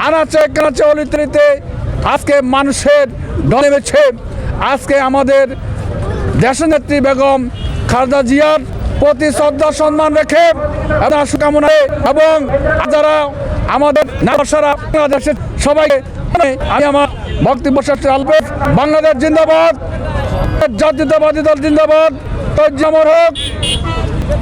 আনাচে কানাচে অলিতলিতে আজকে মানুষের ঢলে নেমেছে। আজকে আমাদের দেশনেত্রী বেগম খালেদা জিয়ার প্রতি শ্রদ্ধা সম্মান রেখে শুভকামনায় এবং যারা আমাদের সারা বাংলাদেশের সবাইকে আমি আমার বক্তব্য শেষ করব। বাংলাদেশ জিন্দাবাদ, জাতীয়তাবাদী দল জিন্দাবাদ, তৈজমর হোক,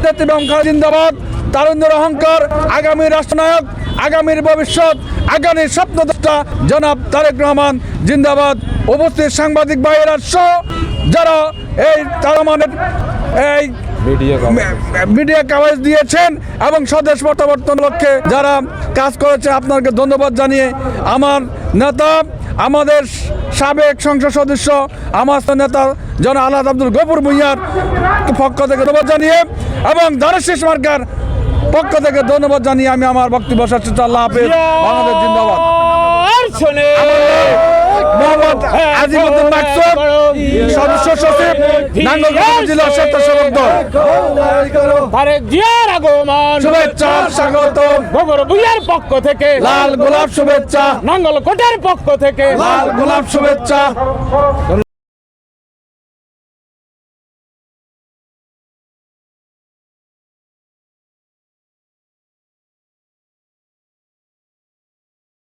বেগম খালেদা জিন্দাবাদ, তারুণ্যের অহংকার, আগামী রাষ্ট্রনায়ক, আগামীর ভবিষ্যৎ, আগামীর স্বপ্নদ্রষ্টা জনাব তারেক রহমান জিন্দাবাদ। উপস্থিত সাংবাদিক ভাইয়েরা সহ যারা এই রহমানের এই মিডিয়া কভারেজ দিয়েছেন এবং স্বদেশ প্রত্যাবর্তন লক্ষ্যে যারা কাজ করেছে আপনাকে ধন্যবাদ জানিয়ে আমার নেতা, আমাদের সাবেক সংসদ সদস্য, আমার নেতা জনাব আলহাজ আব্দুল গফুর ভূঁইয়ার পক্ষ থেকে ধন্যবাদ জানিয়ে এবং ধানের মার্কার পক্ষ থেকে ধন্যবাদ জানিয়ে আমি আমার বক্তব্য শেষ করছি। আল্লাহ হাফেজ। বাংলাদেশ জিন্দাবাদ। মোহাম্মদ আজিমউদ্দিন মাকসুদ, সদস্য সচিব, নাঙ্গলকোট জেলা স্বেচ্ছাসেবক দল। তারেক জিয়ার আগমন শুভেচ্ছা, স্বাগতম। গফুর ভূঁইয়ার পক্ষ থেকে লাল গোলাপ শুভেচ্ছা, নাঙ্গলকোটের পক্ষ থেকে লাল গোলাপ শুভেচ্ছা।